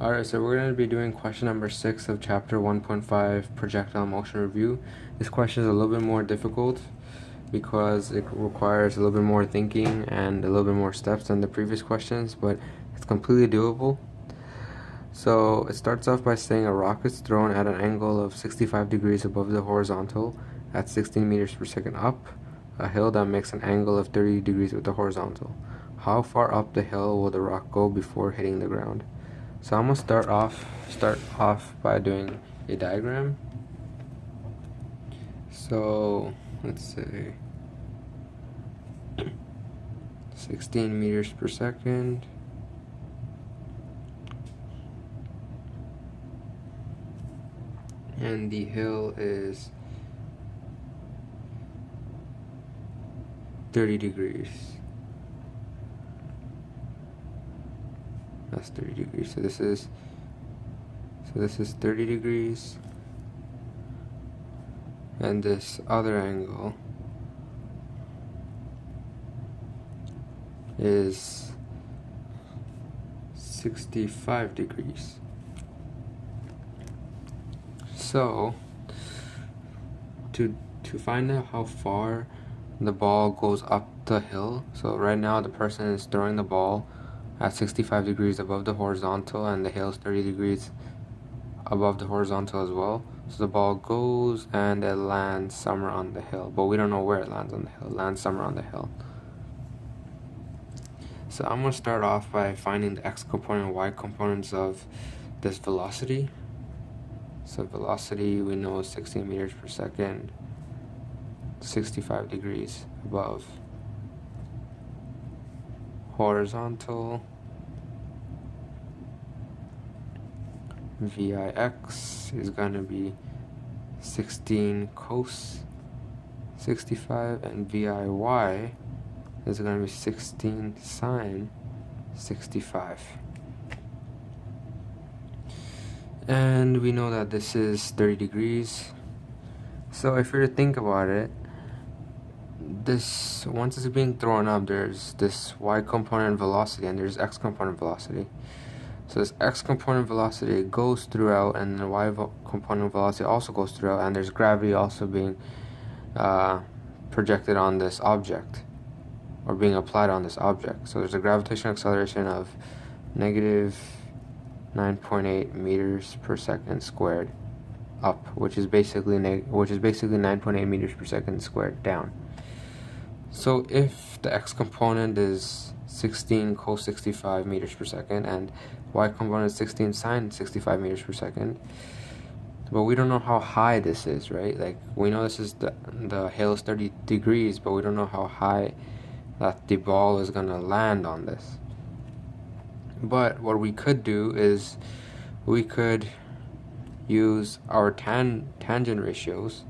Alright, so we're going to be doing question number 6 of chapter 1.5, projectile motion review. This question is a little bit more difficult because it requires a little bit more thinking and a little bit more steps than the previous questions, but it's completely doable. So it starts off by saying a rock is thrown at an angle of 65 degrees above the horizontal at 16 meters per second up a hill that makes an angle of 30 degrees with the horizontal. How far up the hill will the rock go before hitting the ground? So I'm gonna start off by doing a diagram. So let's say 16 meters per second. And the hill is 30 degrees. That's 30 degrees. So this is 30 degrees. And this other angle is 65 degrees. So to find out how far the ball goes up the hill, so right now the person is throwing the ball at 65 degrees above the horizontal and the hill is 30 degrees above the horizontal as well. So the ball goes and it lands somewhere on the hill, but we don't know where it lands on the hill. It lands somewhere on the hill. So I'm going to start off by finding the x component and y components of this velocity. So velocity we know is 16 meters per second, 65 degrees above horizontal. Vix is going to be 16 cos 65, and Viy is going to be 16 sine 65. And we know that this is 30 degrees. So if you were to think about it, this, once it's being thrown up, there's this y component velocity and there's x component velocity. So this x component velocity goes throughout, and the y component velocity also goes throughout, and there's gravity also being projected on this object, or being applied on this object. So there's a gravitational acceleration of negative 9.8 meters per second squared up, which is basically 9.8 meters per second squared down. So if the x component is 16 cos 65 meters per second and y component is 16 sine 65 meters per second, but we don't know how high this is, right? Like, we know this is the hill is 30 degrees, but we don't know how high that the ball is going to land on this. But what we could do is we could use our tangent ratios.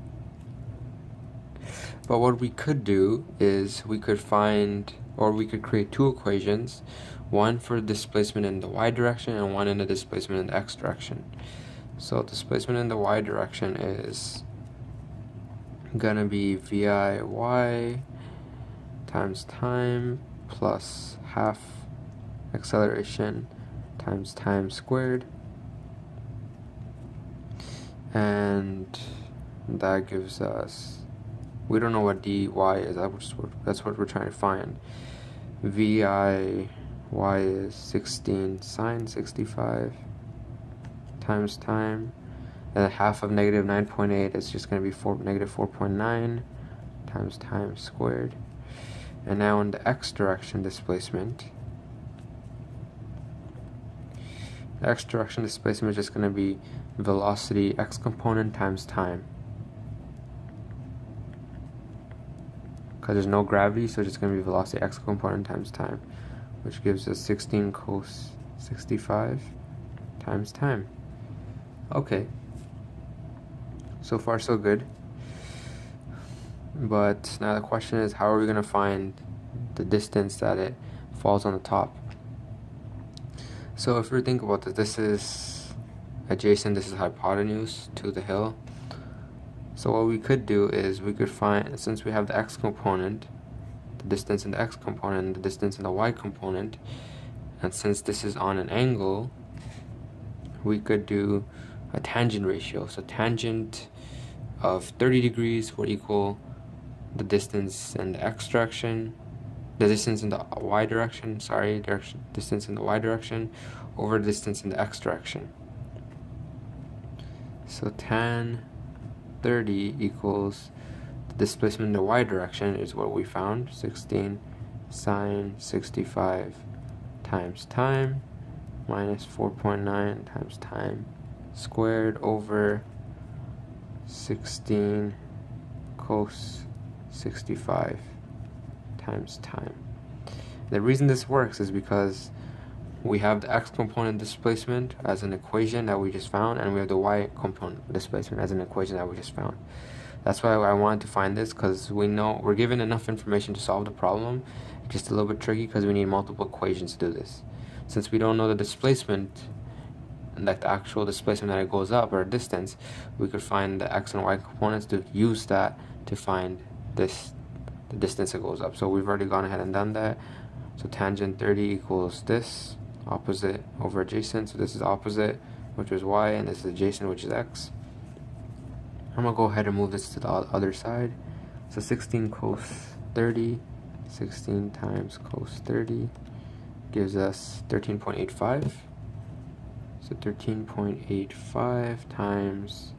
But what we could do is we could create two equations, one for displacement in the y direction and one in the displacement in the x direction. So displacement in the y direction is gonna be Viy times time plus half acceleration times time squared, and that gives us, we don't know what dy is, that's what we're trying to find. Viy is 16 sine 65 times time, and half of negative 9.8 is just going to be negative 4.9 times time squared. And now in the x direction displacement, the x direction displacement is just going to be velocity x component times time. Because there's no gravity, so it's just going to be velocity x component times time, which gives us 16 cos 65 times time. Okay, so far so good. But now the question is, how are we going to find the distance that it falls on the top? So if we think about this, this is adjacent, this is hypotenuse to the hill. So what we could do is we could find, since we have the x component, the distance in the x component, and the distance in the y component, and since this is on an angle, we could do a tangent ratio. So tangent of 30 degrees would equal the distance in the x direction, the distance in the y direction, distance in the y direction over distance in the x direction. So tan 30 equals the displacement in the y direction is what we found, 16 sine 65 times time minus 4.9 times time squared over 16 cos 65 times time. The reason this works is because we have the x component displacement as an equation that we just found, and we have the y component displacement as an equation that we just found. That's why I wanted to find this, because we know we're given enough information to solve the problem. It's just a little bit tricky because we need multiple equations to do this. Since we don't know the displacement, like the actual displacement that it goes up or distance, we could find the x and y components to use that to find this, the distance it goes up. So we've already gone ahead and done that. So tangent 30 equals this, opposite over adjacent. So this is opposite, which is y, and this is adjacent, which is x. I'm gonna go ahead and move this to the other side. So 16 cos 30, 16 times cos 30 gives us 13.85. So 13.85 times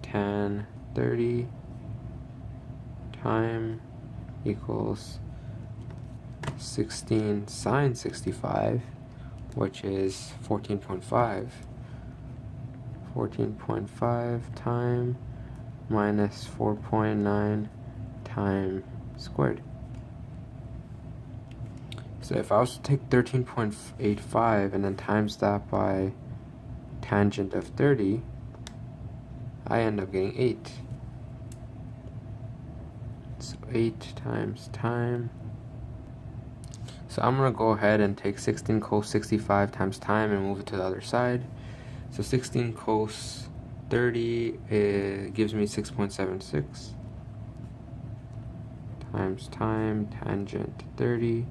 tan 30 time equals 16 sine 65, which is 14.5. 14.5 time minus 4.9 time squared. So if I was to take 13.85 and then times that by tangent of 30, I end up getting 8. So 8 times time. So I'm going to go ahead and take 16 cos 65 times time and move it to the other side. So 16 cos 30 gives me 6.76 times time tangent 30,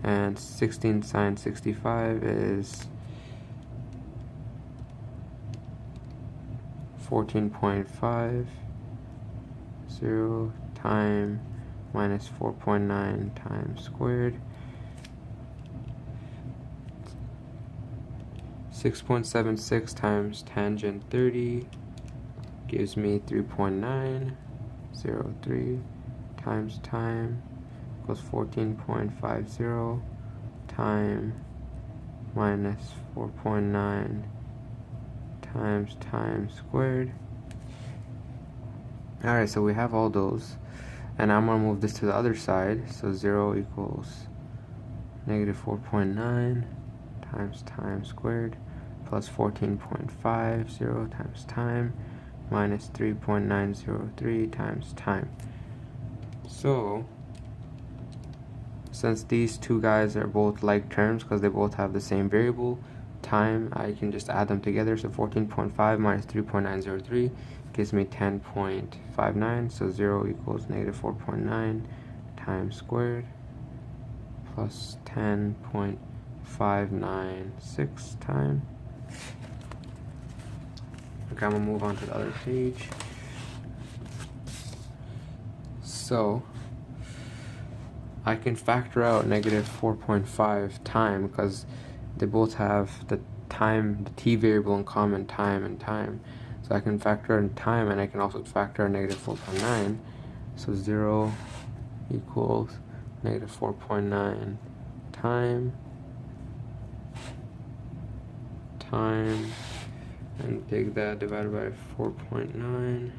and 16 sine 65 is 14.50 time minus 4.9 times squared. 6.76 times tangent 30 gives me 3.903 times time equals 14.50 time minus 4.9 times time squared. Alright, so we have all those, and I'm going to move this to the other side. So 0 equals negative 4.9 times time squared plus 14.50 times time minus 3.903 times time. So since these two guys are both like terms because they both have the same variable, time, I can just add them together. So 14.5 minus 3.903 gives me 10.59. So 0 equals negative 4.9 times squared plus 10.596 time. Okay, I'm gonna move on to the other page. So I can factor out negative 4.5 time because they both have the time, the t variable in common, time and time. So I can factor in time, and I can also factor in negative 4.9. So 0 equals negative 4.9 time, and take that divided by 4.9.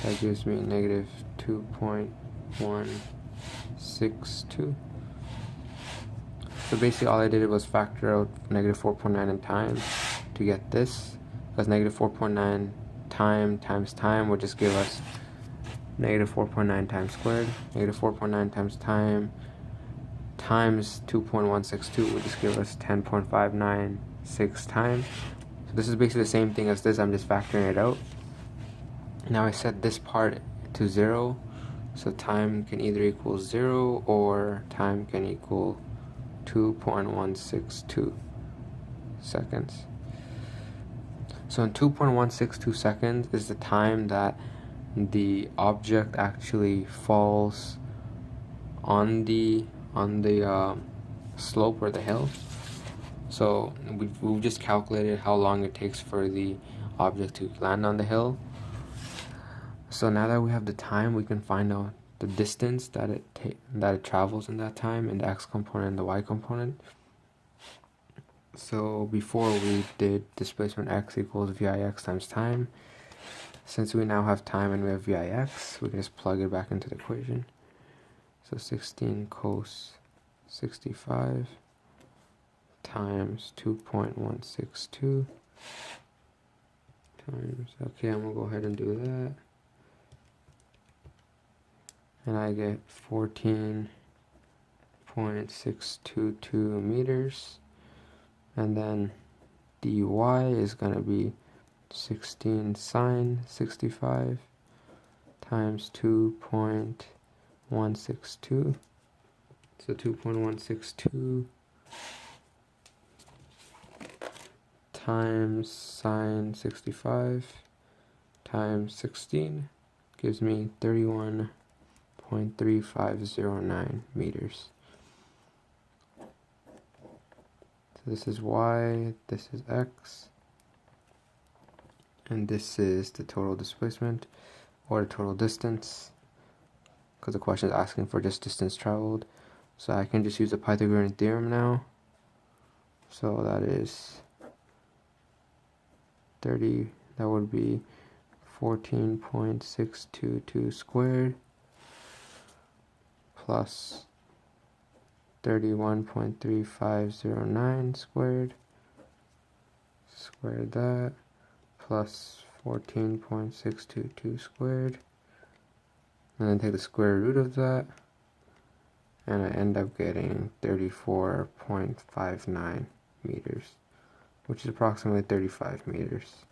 That gives me negative 2.162. So basically all I did was factor out negative 4.9 in time to get this, because negative 4.9 time times time would just give us negative 4.9 times squared. Negative 4.9 times time times 2.162 would just give us 10.596 time. So this is basically the same thing as this, I'm just factoring it out. Now I set this part to 0, so time can either equal 0 or time can equal 2.162 seconds. So in 2.162 seconds is the time that the object actually falls on the slope or the hill. So we've just calculated how long it takes for the object to land on the hill. So now that we have the time, we can find out the distance that it travels in that time in the x component and the y component. So before we did displacement x equals vix times time. Since we now have time and we have vix, we can just plug it back into the equation. So 16 cos 65 times 2.162 times, okay, I'm gonna go ahead and do that. And I get 14.622 meters. And then dy is gonna be 16 sine 65 times 2.162. So 2.162 times sine 65 times 16 gives me 31.3509 meters. So this is y, this is x, and this is the total displacement or the total distance, because the question is asking for just distance traveled. So I can just use the Pythagorean theorem now. So that is 30, that would be 14.622 squared plus 31.3509 squared, square that, plus 14.622 squared, and then take the square root of that, and I end up getting 34.59 meters, which is approximately 35 meters.